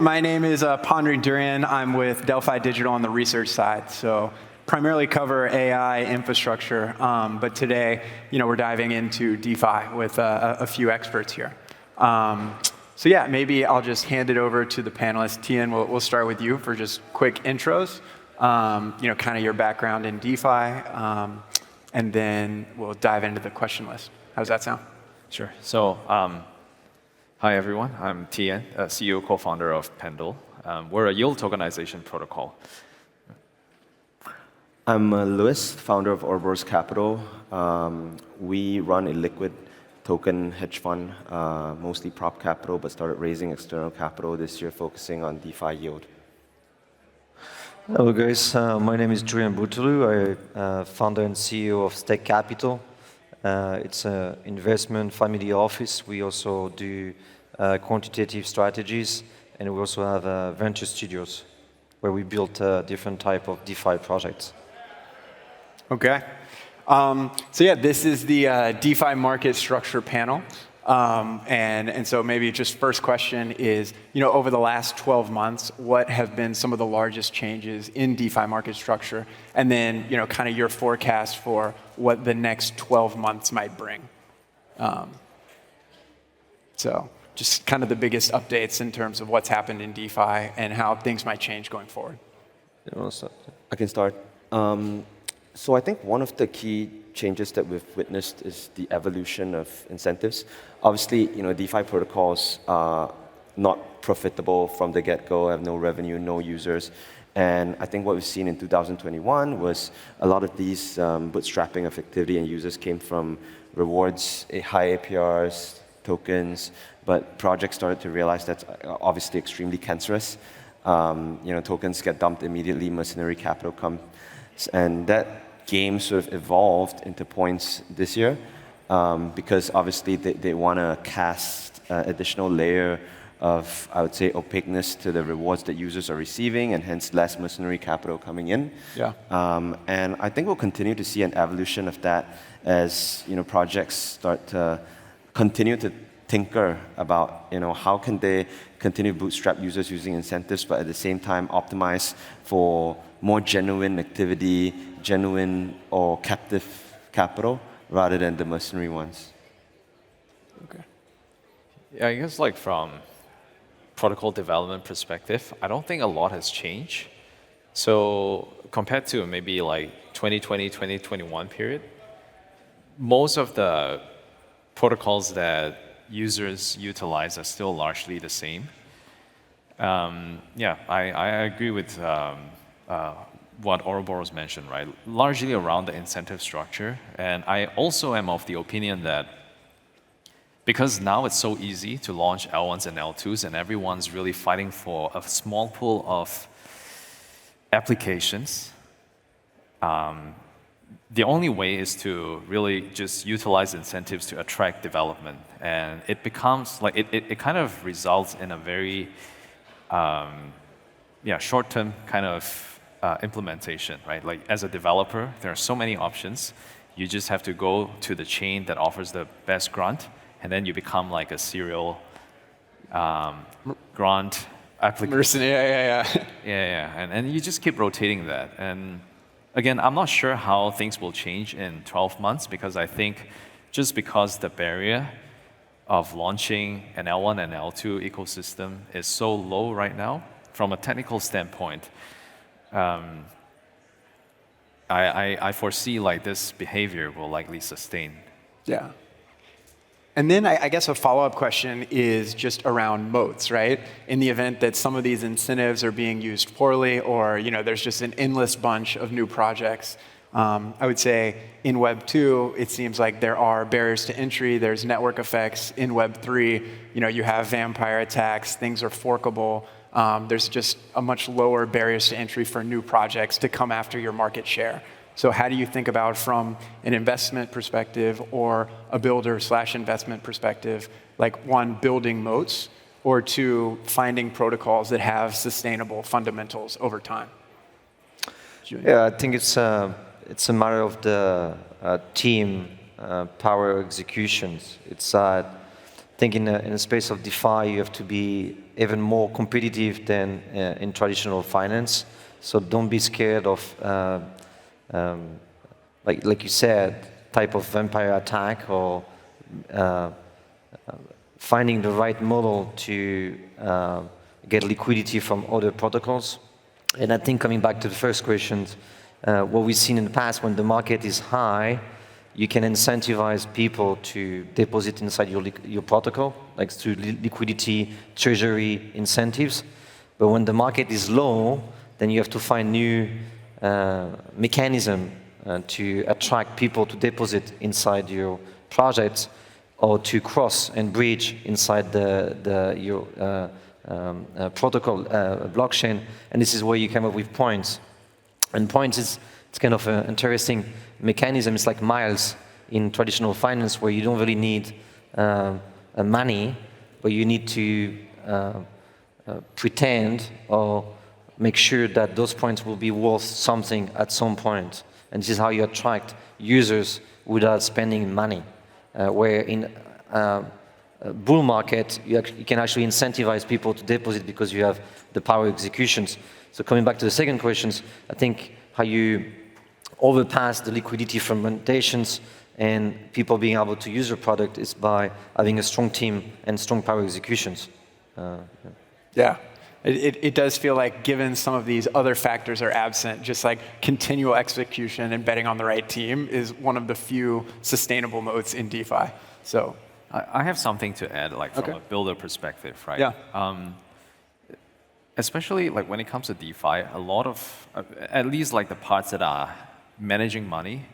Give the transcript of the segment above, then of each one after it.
my name is Pondering Durian. I'm with Delphi Digital on the research side, so primarily cover AI infrastructure. But today, we're diving into DeFi with a few experts here. So yeah, maybe I'll just hand it over to the panelists. Tien, we'll start with you for just quick intros. Kind of your background in DeFi, and then we'll dive into the question list. How does that sound? Sure. So, hi everyone. I'm Tien, CEO, co-founder of Pendle. We're a yield tokenization protocol. I'm Louis, founder of Ouroboros Capital. We run a liquid token hedge fund, mostly prop capital, but started raising external capital this year, focusing on DeFi yield. Hello guys, my name is Julien Bouteloup. I'm founder and CEO of Stake Capital. It's an investment family office. We also do quantitative strategies, and we also have venture studios where we build different type of DeFi projects. Okay. So yeah, this is the DeFi market structure panel. And so maybe just first question is, over the last 12 months, what have been some of the largest changes in DeFi market structure? And then, kind of your forecast for what the next 12 months might bring. So just kind of the biggest updates in terms of what's happened in DeFi and how things might change going forward. I can start. So I think one of the key changes that we've witnessed is the evolution of incentives. Obviously, DeFi protocols are not profitable from the get-go, have no revenue, no users. And I think what we've seen in 2021 was a lot of these bootstrapping of activity and users came from rewards, high APRs, tokens, but projects started to realize that's obviously extremely cancerous. Tokens get dumped immediately, mercenary capital comes, and that game sort of evolved into points this year because obviously they want to cast additional layer of, I would say, opaqueness to the rewards that users are receiving, and hence less mercenary capital coming in. Yeah. And I think we'll continue to see an evolution of that as projects start to continue to tinker about how can they continue to bootstrap users using incentives, but at the same time optimize for more genuine activity, genuine or captive capital, rather than the mercenary ones. Okay. Yeah, I guess from protocol development perspective, I don't think a lot has changed. So compared to maybe 2020, 2021 period, most of the protocols that users utilize are still largely the same. Yeah, I agree with what Ouroboros mentioned, right? Largely around the incentive structure. And I also am of the opinion that because now it's so easy to launch L1s and L2s and everyone's really fighting for a small pool of applications, the only way is to really just utilize incentives to attract development. And it becomes it kind of results in a very short-term kind of implementation, right? As a developer, there are so many options. You just have to go to the chain that offers the best grant, and then you become like a serial grant application. Yeah. And you just keep rotating that. And again, I'm not sure how things will change in 12 months because I think just because the barrier of launching an L1 and L2 ecosystem is so low right now, from a technical standpoint, I foresee this behavior will likely sustain. Yeah. And then I guess a follow-up question is just around moats, right? In the event that some of these incentives are being used poorly, or there's just an endless bunch of new projects. I would say in Web 2, it seems like there are barriers to entry. There's network effects. In Web 3, you have vampire attacks. Things are forkable. There's just a much lower barriers to entry for new projects to come after your market share. So how do you think about, from an investment perspective or a builder/investment perspective, one, building moats, or two, finding protocols that have sustainable fundamentals over time? Julien? Yeah, I think it's a matter of the team power executions. It's think in a space of DeFi, you have to be even more competitive than in traditional finance. So don't be scared of, like you said, type of vampire attack or finding the right model to get liquidity from other protocols. And I think coming back to the first question, what we've seen in the past, when the market is high, you can incentivize people to deposit inside your protocol, like through liquidity, treasury incentives. But when the market is low, then you have to find new mechanism to attract people to deposit inside your project or to cross and bridge inside your protocol blockchain. And this is where you come up with points. And points it's kind of an interesting mechanism. It's like miles in traditional finance, where you don't really need money, but you need to pretend or make sure that those points will be worth something at some point. And this is how you attract users without spending money. Where in a bull market, you can actually incentivize people to deposit because you have the power executions. So coming back to the second questions, I think how you overpass the liquidity fermentations and people being able to use your product is by having a strong team and strong power executions. Yeah. It does feel like, given some of these other factors are absent, just like continual execution and betting on the right team is one of the few sustainable moats in DeFi. So I have something to add, like from a builder perspective, right? Yeah. Especially like when it comes to DeFi, a lot of, at least like the parts that are managing money,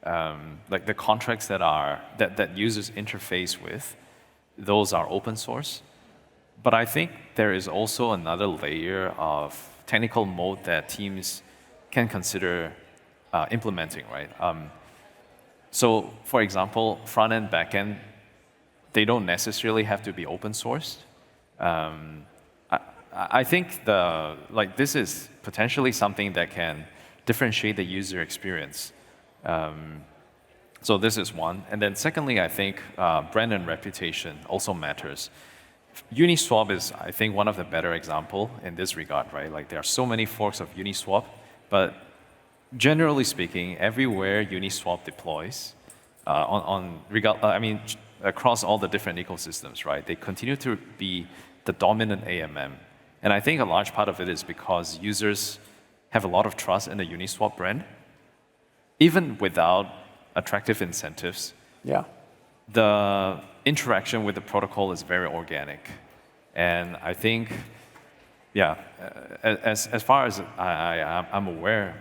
like the contracts that users interface with, those are open source. But I think there is also another layer of technical moat that teams can consider implementing, right? So, for example, front end, back end, they don't necessarily have to be open sourced. I think this is potentially something that can differentiate the user experience. So this is one. And then secondly, I think brand and reputation also matters. Uniswap is, I think, one of the better example in this regard, right? Like there are so many forks of Uniswap, but generally speaking, everywhere Uniswap deploys, across all the different ecosystems, right? They continue to be the dominant AMM. And I think a large part of it is because users have a lot of trust in the Uniswap brand, even without attractive incentives. Yeah. The interaction with the protocol is very organic. And I think, yeah, as far as I'm aware,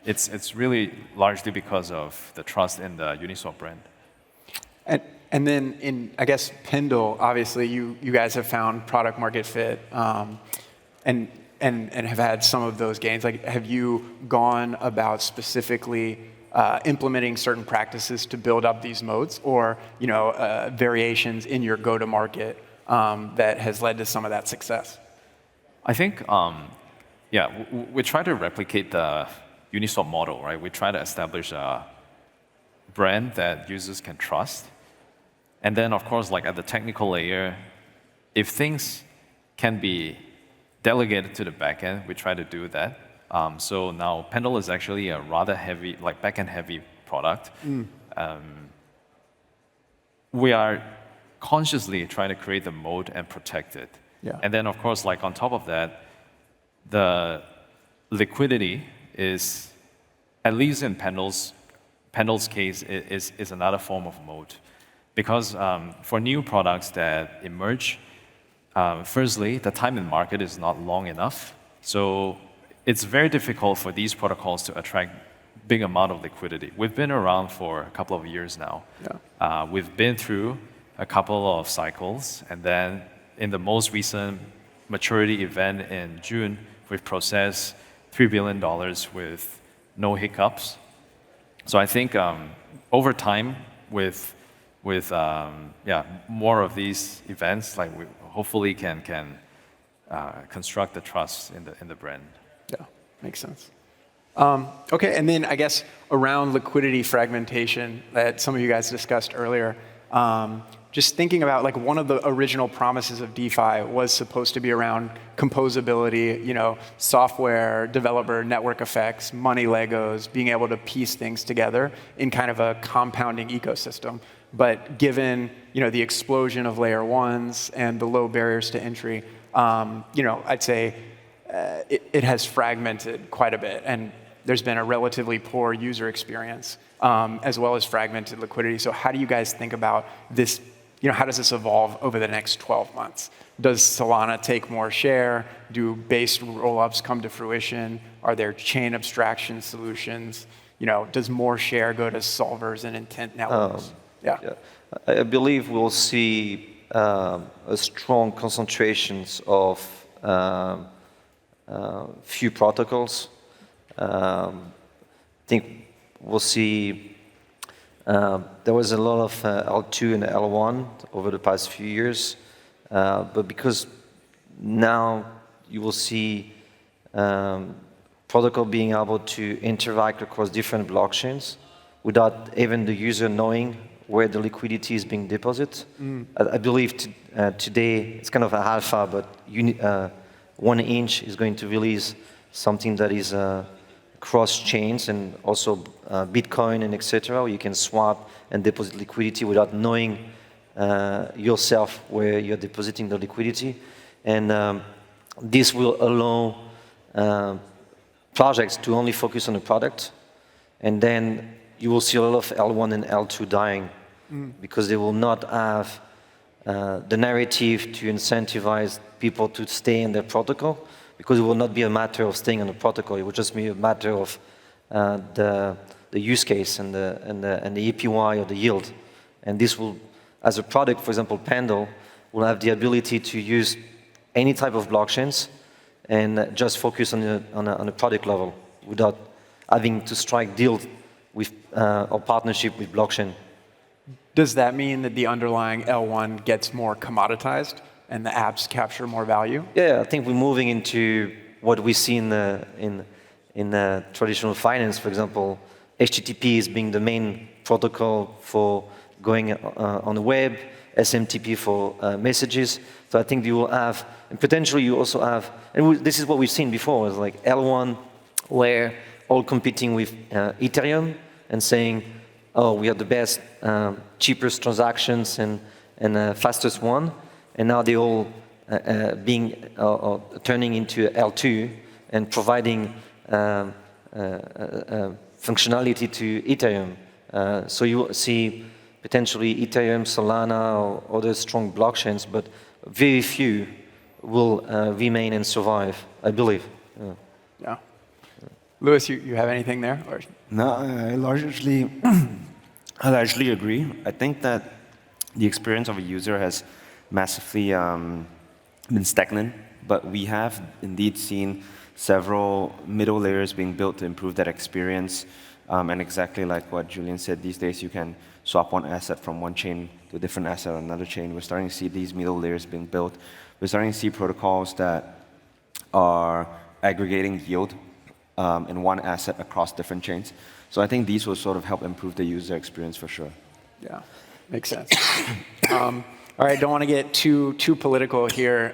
it's really largely because of the trust in the Uniswap brand. And then in, I guess, Pendle, obviously you guys have found product market fit and have had some of those gains. Like, have you gone about specifically implementing certain practices to build up these moats, or variations in your go-to-market that has led to some of that success? I think, we try to replicate the Uniswap model, right? We try to establish a brand that users can trust. And then, of course, like at the technical layer, if things can be delegated to the backend, we try to do that. So now Pendle is actually a rather heavy, like backend heavy product. We are consciously trying to create the moat and protect it. Yeah. And then, of course, like on top of that, the liquidity is, at least in Pendle's case, is another form of moat. Because for new products that emerge, firstly, the time in market is not long enough. So it's very difficult for these protocols to attract big amount of liquidity. We've been around for a couple of years now. Yeah. We've been through a couple of cycles, and then in the most recent maturity event in June, we've processed $3 billion with no hiccups. So I think over time, with more of these events, like we hopefully can construct the trust in the brand. Yeah, makes sense. Okay, and then I guess around liquidity fragmentation that some of you guys discussed earlier, just thinking about like one of the original promises of DeFi was supposed to be around composability, software, developer, network effects, money Legos, being able to piece things together in kind of a compounding ecosystem. But given the explosion of layer ones and the low barriers to entry, I'd say it has fragmented quite a bit, and there's been a relatively poor user experience, as well as fragmented liquidity. So how do you guys think about this? How does this evolve over the next 12 months? Does Solana take more share? Do base rollups come to fruition? Are there chain abstraction solutions? Does more share go to solvers and intent networks? Yeah. I believe we'll see a strong concentrations of few protocols. I think we'll see there was a lot of L2 and L1 over the past few years, but because now you will see protocol being able to interact across different blockchains without even the user knowing where the liquidity is being deposited. I believe today it's kind of a alpha, but 1inch is going to release something that is cross chains and also Bitcoin and etc. Where you can swap and deposit liquidity without knowing yourself where you're depositing the liquidity. And this will allow projects to only focus on the product. And then you will see a lot of L1 and L2 dying because they will not have the narrative to incentivize people to stay in their protocol, because it will not be a matter of staying on the protocol. It will just be a matter of the use case and the APY or the yield. And this will, as a product, for example, Pendle, will have the ability to use any type of blockchains and just focus on a product level without having to strike deals with or partnership with blockchain. Does that mean that the underlying L1 gets more commoditized and the apps capture more value? Yeah, I think we're moving into what we see in traditional finance. For example, HTTP is being the main protocol for going on the web, SMTP for messages. So I think you will have, and potentially you also have, and this is what we've seen before, is like L1, where all competing with Ethereum and saying, oh, we are the best, cheapest transactions and fastest one. And now they all turning into L2 and providing functionality to Ethereum. So you will see potentially Ethereum, Solana, or other strong blockchains, but very few will remain and survive, I believe. Yeah. Louis, you have anything there? Or? No, I largely agree. I think that the experience of a user has massively been stagnant, but we have indeed seen several middle layers being built to improve that experience. And exactly like what Julien said, these days you can swap one asset from one chain to a different asset on another chain. We're starting to see these middle layers being built. We're starting to see protocols that are aggregating yield in one asset across different chains. So I think these will sort of help improve the user experience for sure. Yeah, makes sense. All right, don't want to get too political here,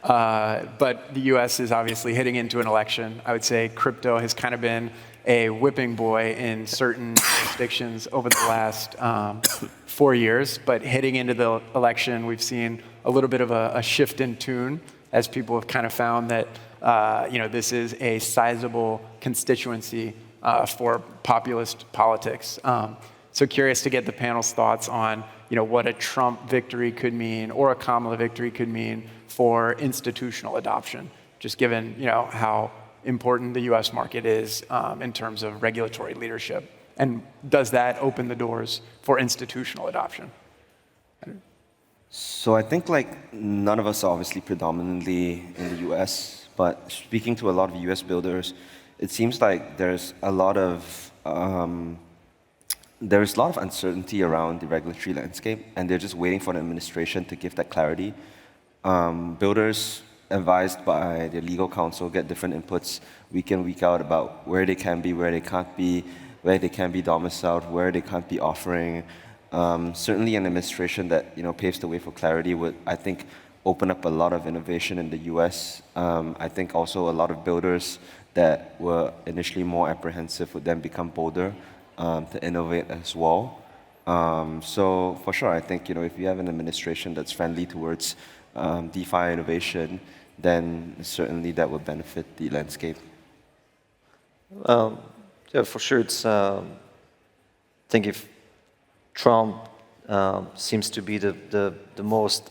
but the US is obviously heading into an election. I would say crypto has kind of been a whipping boy in certain jurisdictions over the last 4 years, but heading into the election, we've seen a little bit of a shift in tune as people have kind of found that this is a sizable constituency for populist politics. So curious to get the panel's thoughts on what a Trump victory could mean or a Kamala victory could mean for institutional adoption, just given how important the US market is in terms of regulatory leadership. And does that open the doors for institutional adoption? So I think none of us are obviously predominantly in the US, but speaking to a lot of US builders, it seems like there's a lot of uncertainty around the regulatory landscape, and they're just waiting for the administration to give that clarity. Builders advised by their legal counsel get different inputs week in, week out about where they can be, where they can't be, where they can be domiciled, where they can't be offering Certainly an administration that paves the way for clarity would, I think, open up a lot of innovation in the US. I think also a lot of builders that were initially more apprehensive would then become bolder to innovate as well. So for sure, I think if you have an administration that's friendly towards DeFi innovation, then certainly that would benefit the landscape. Yeah, for sure. I think if Trump seems to be the most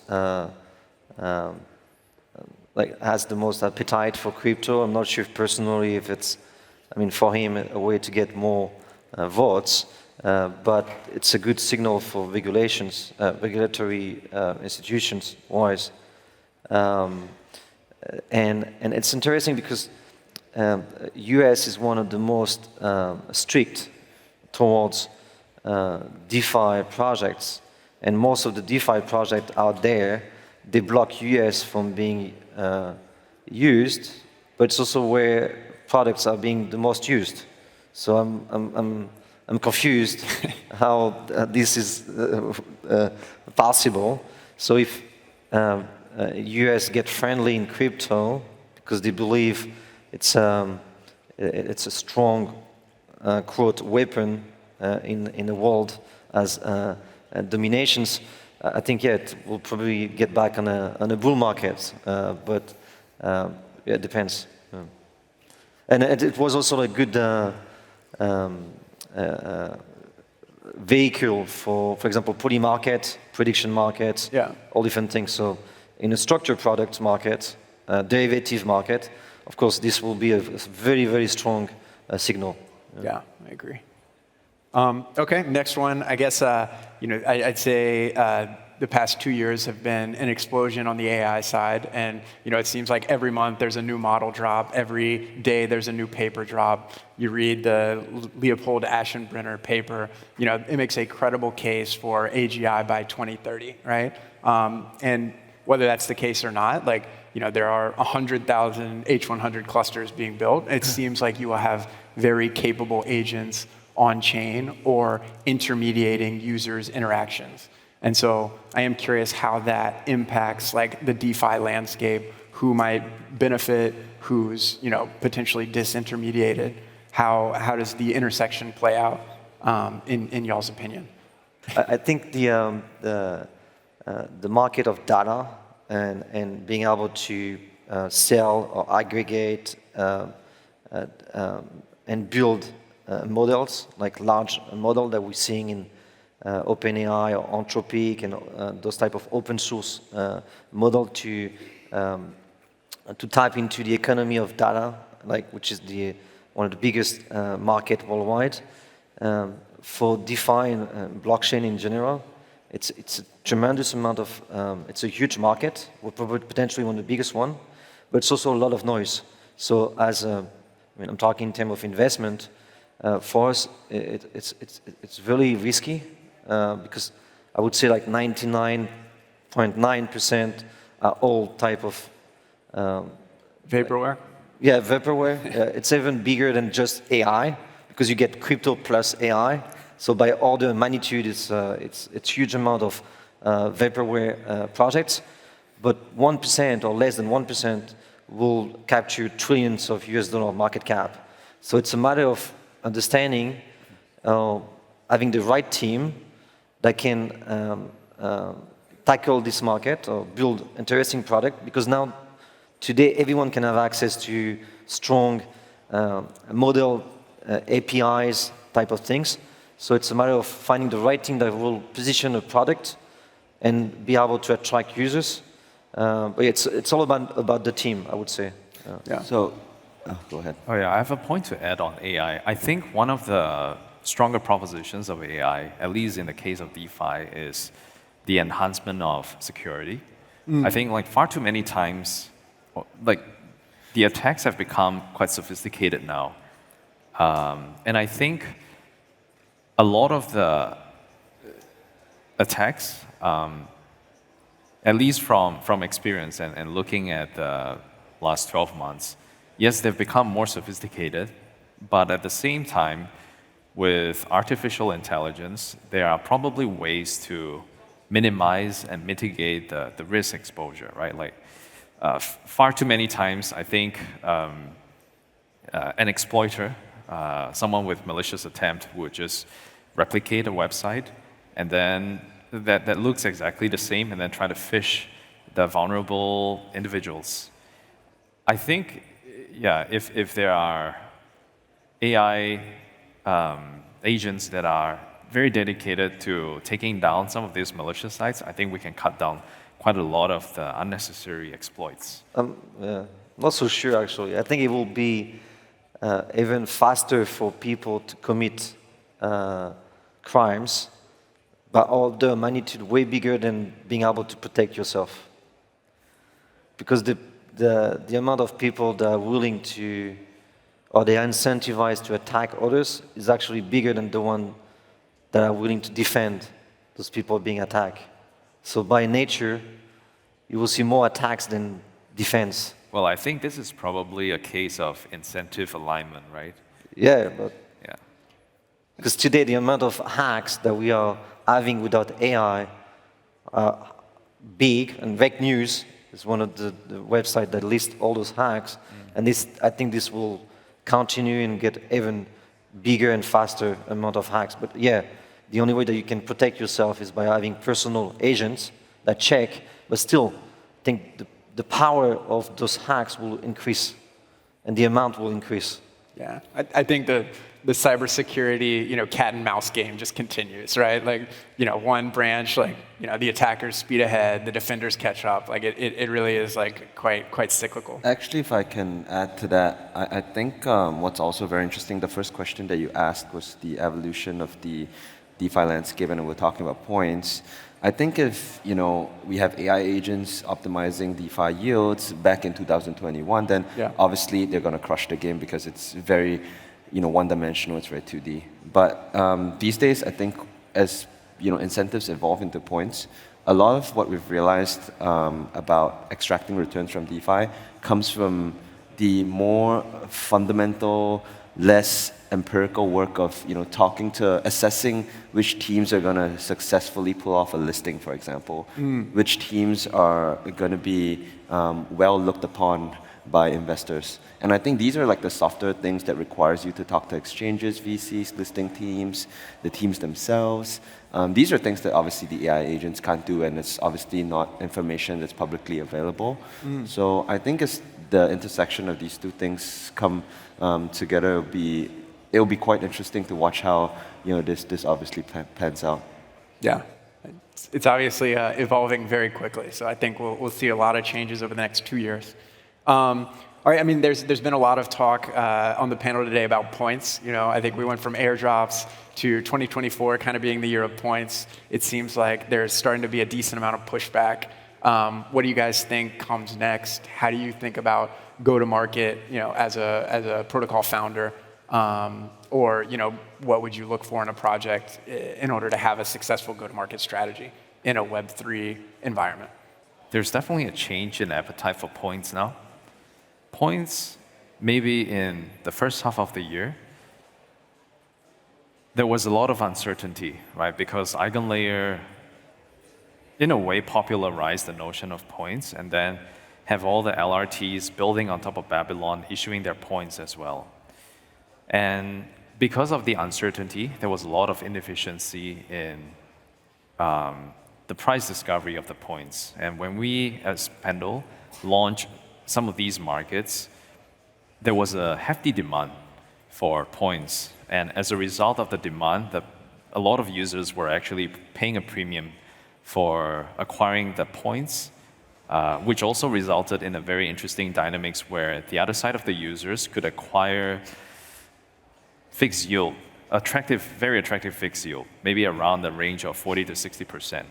has the most appetite for crypto. I'm not sure personally if it's, for him a way to get more votes, but it's a good signal for regulatory institutions wise. And it's interesting because US is one of the most strict towards DeFi projects, and most of the DeFi projects out there, they block US from being used, but it's also where products are being the most used. So I'm confused how this is possible. So if US get friendly in crypto because they believe it's a strong quote weapon in the world as dominations, I think it will probably get back on a bull market, but it depends. And it was also a good vehicle for example, poly market, prediction markets, all different things. So in a structured product market, derivative market, of course, this will be a very, very strong signal. Yeah, I agree. Okay, next one. I guess I'd say the past 2 years have been an explosion on the AI side, and it seems like every month there's a new model drop. Every day there's a new paper drop. You read the Leopold Aschenbrenner paper. It makes a credible case for AGI by 2030, right? And whether that's the case or not, there are 100,000 H100 clusters being built. It seems like you will have very capable agents on-chain or intermediating users' interactions. And so I am curious how that impacts the DeFi landscape, who might benefit, who's potentially disintermediated. How does the intersection play out in y'all's opinion? I think the market of data and being able to sell or aggregate and build models, like large model that we're seeing in OpenAI or Anthropic and those type of open source model to tap into the economy of data, which is one of the biggest market worldwide. For DeFi and blockchain in general, it's a tremendous amount of, it's a huge market. We're probably potentially one of the biggest one, but it's also a lot of noise. So I'm talking in terms of investment. For us, it's really risky because I would say 99.9% are all type of vaporware. Yeah, vaporware. It's even bigger than just AI because you get crypto plus AI. So by order of magnitude, it's huge amount of vaporware projects, but 1% or less than 1% will capture trillions of US dollar market cap. So it's a matter of understanding, having the right team that can tackle this market or build interesting product, because now, today, everyone can have access to strong model APIs type of things. So it's a matter of finding the right team that will position a product and be able to attract users. But it's all about the team, I would say. Yeah. So, go ahead. Oh yeah, I have a point to add on AI. I think one of the stronger propositions of AI, at least in the case of DeFi, is the enhancement of security. I think far too many times, the attacks have become quite sophisticated now. And I think a lot of the attacks, at least from experience and looking at the last 12 months, yes, they've become more sophisticated, but at the same time, with artificial intelligence, there are probably ways to minimize and mitigate the risk exposure, right? Like far too many times, I think an exploiter, someone with malicious attempt would just replicate a website and then that looks exactly the same and then try to phish the vulnerable individuals. I think, yeah, if there are AI agents that are very dedicated to taking down some of these malicious sites, I think we can cut down quite a lot of the unnecessary exploits. Yeah, not so sure actually. I think it will be even faster for people to commit crimes, but of the magnitude way bigger than being able to protect yourself. Because the amount of people that are willing to, or they are incentivized to attack others is actually bigger than the one that are willing to defend those people being attacked. So by nature, you will see more attacks than defense. Well, I think this is probably a case of incentive alignment, right? Yeah, but Yeah. because today the amount of hacks that we are having without AI are big, and Vec News is one of the websites that lists all those hacks, and I think this will continue and get even bigger and faster amount of hacks. But yeah, the only way that you can protect yourself is by having personal agents that check, but still, I think the power of those hacks will increase, and the amount will increase. Yeah, I think the cybersecurity, cat and mouse game just continues, right? Like, one branch, like, the attackers speed ahead, the defenders catch up. Like, it really is like quite cyclical. Actually, if I can add to that, I think what's also very interesting, the first question that you asked was the evolution of the DeFi landscape, and we're talking about points. I think if we have AI agents optimizing DeFi yields back in 2021, then obviously they're going to crush the game because it's very one-dimensional, it's very 2D. But these days, I think as incentives evolve into points, a lot of what we've realized about extracting returns from DeFi comes from the more fundamental, less empirical work of assessing which teams are going to successfully pull off a listing, for example, which teams are going to be well looked upon by investors. And I think these are like the softer things that requires you to talk to exchanges, VCs, listing teams, the teams themselves. These are things that obviously the AI agents can't do, and it's obviously not information that's publicly available. So I think as the intersection of these two things come together, it'll be quite interesting to watch how this obviously pans out. Yeah, it's obviously evolving very quickly. So I think we'll see a lot of changes over the next 2 years. All right, I mean, there's been a lot of talk on the panel today about points. I think we went from airdrops to 2024 kind of being the year of points. It seems like there's starting to be a decent amount of pushback. What do you guys think comes next? How do you think about go-to-market, as a protocol founder? Or what would you look for in a project in order to have a successful go-to-market strategy in a Web3 environment? There's definitely a change in appetite for points now. Points, maybe in the first half of the year, there was a lot of uncertainty, right? Because EigenLayer, in a way, popularized the notion of points, and then have all the LRTs building on top of Babylon, issuing their points as well. And because of the uncertainty, there was a lot of inefficiency in the price discovery of the points. And when we, as Pendle, launched some of these markets, there was a hefty demand for points. And as a result of the demand, a lot of users were actually paying a premium for acquiring the points, which also resulted in a very interesting dynamics where the other side of the users could acquire fixed yield, very attractive fixed yield, maybe around the range of 40 to 60%.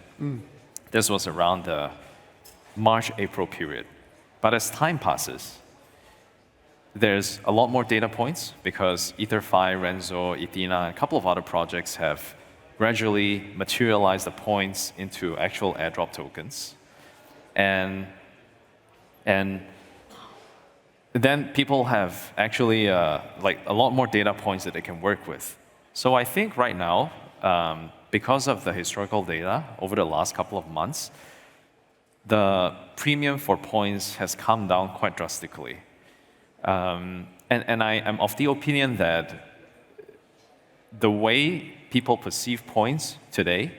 This was around the March-April period. But as time passes, there's a lot more data points because EtherFi, Renzo, Ethena, and a couple of other projects have gradually materialized the points into actual airdrop tokens. And then people have actually like a lot more data points that they can work with. So I think right now, because of the historical data over the last couple of months, the premium for points has come down quite drastically. And I am of the opinion that the way people perceive points today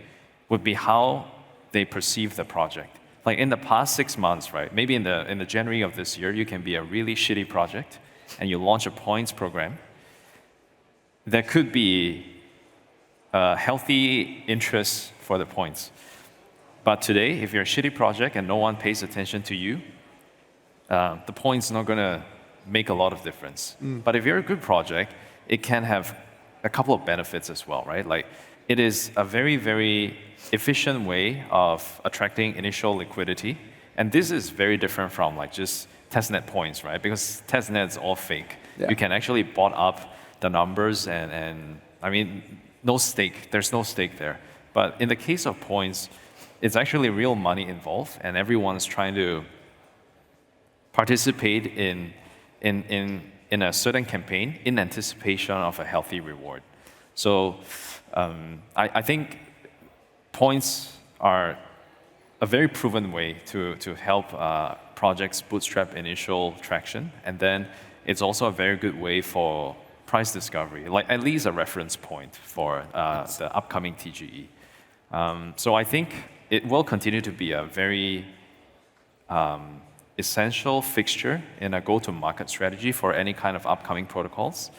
would be how they perceive the project. Like in the past 6 months, right? Maybe in the January of this year, you can be a really shitty project and you launch a points program. There could be a healthy interest for the points. But today, if you're a shitty project and no one pays attention to you, the points not gonna make a lot of difference. But if you're a good project, it can have a couple of benefits as well, right? Like it is a very, very efficient way of attracting initial liquidity. And this is very different from like just testnet points, right? Because testnet's all fake. Yeah. You can actually bot up the numbers and I mean, no stake, there's no stake there. But in the case of points, it's actually real money involved and everyone's trying to participate in a certain campaign in anticipation of a healthy reward. So I think points are a very proven way to help projects bootstrap initial traction. And then it's also a very good way for price discovery, like at least a reference point for the upcoming TGE. So I think it will continue to be a very essential fixture in a go-to-market strategy for any kind of upcoming protocols.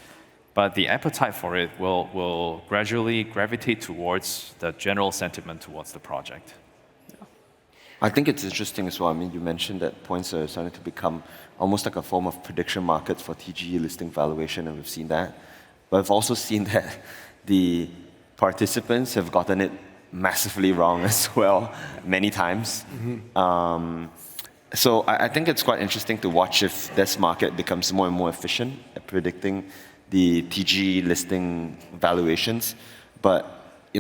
But the appetite for it will gradually gravitate towards the general sentiment towards the project. I think it's interesting as well. I mean, you mentioned that points are starting to become almost like a form of prediction markets for TGE listing valuation, and we've seen that. But I've also seen that the participants have gotten it massively wrong as well, many times. So I think it's quite interesting to watch if this market becomes more and more efficient at predicting the TGE listing valuations. But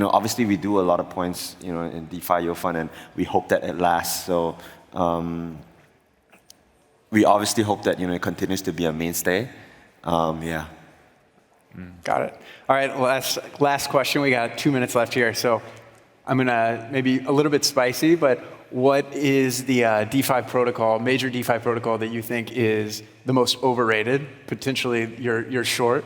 obviously we do a lot of points, in DeFi YoFund, and we hope that it lasts. So we obviously hope that it continues to be a mainstay. Yeah. Got it. All right, last question. We got 2 minutes left here, so I'm gonna maybe a little bit spicy, but what is the DeFi protocol, major DeFi protocol that you think is the most overrated? Potentially you're short.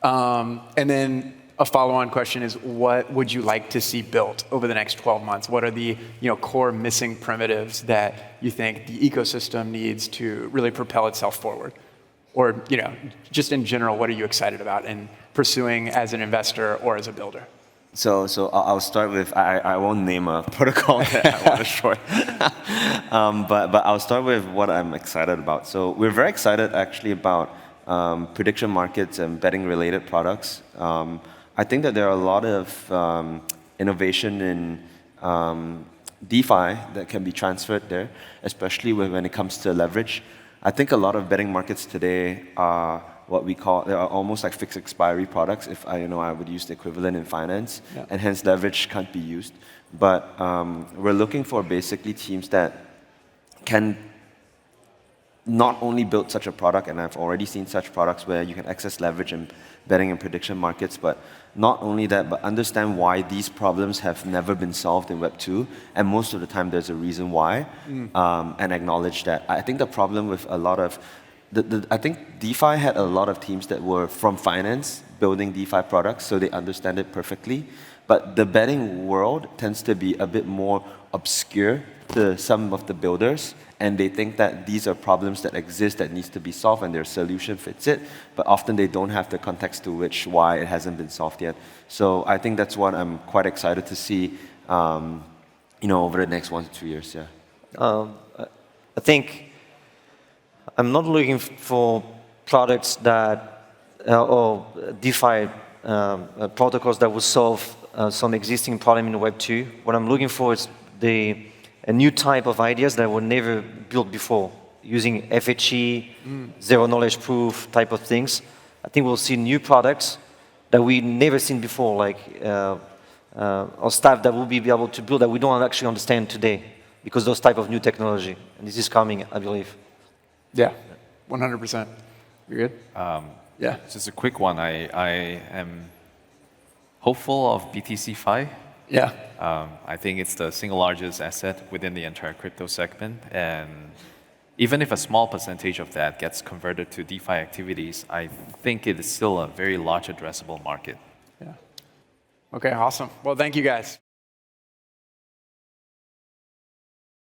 And then a follow-on question is, what would you like to see built over the next 12 months? What are the core missing primitives that you think the ecosystem needs to really propel itself forward? Or just in general, what are you excited about in pursuing as an investor or as a builder? So I'll start with, I won't name a protocol that I want to short. But I'll start with what I'm excited about. So we're very excited actually about prediction markets and betting related products. I think that there are a lot of innovation in DeFi that can be transferred there, especially when it comes to leverage. I think a lot of betting markets today are what we call, they are almost like fixed expiry products, if I would use the equivalent in finance, yeah. And hence leverage can't be used. But we're looking for basically teams that can not only build such a product, and I've already seen such products where you can access leverage in betting and prediction markets, but not only that, but understand why these problems have never been solved in Web 2, and most of the time there's a reason why, and acknowledge that. I think the problem with a lot of, I think DeFi had a lot of teams that were from finance building DeFi products, so they understand it perfectly, but the betting world tends to be a bit more obscure to some of the builders, and they think that these are problems that exist that needs to be solved and their solution fits it, but often they don't have the context to which why it hasn't been solved yet. So I think that's what I'm quite excited to see over the next 1 to 2 years. Yeah. I think I'm not looking for products that or DeFi protocols that will solve some existing problem in Web 2. What I'm looking for is a new type of ideas that were never built before, using FHE, zero knowledge proof type of things. I think we'll see new products that we never seen before, like or stuff that we'll be able to build that we don't actually understand today, because those type of new technology. And this is coming, I believe. Yeah, 100%. You good? Yeah. Just a quick one. I am hopeful of BTC5. Yeah. I think it's the single largest asset within the entire crypto segment. And even if a small percentage of that gets converted to DeFi activities, I think it is still a very large addressable market. Yeah. Okay, awesome. Well, thank you guys.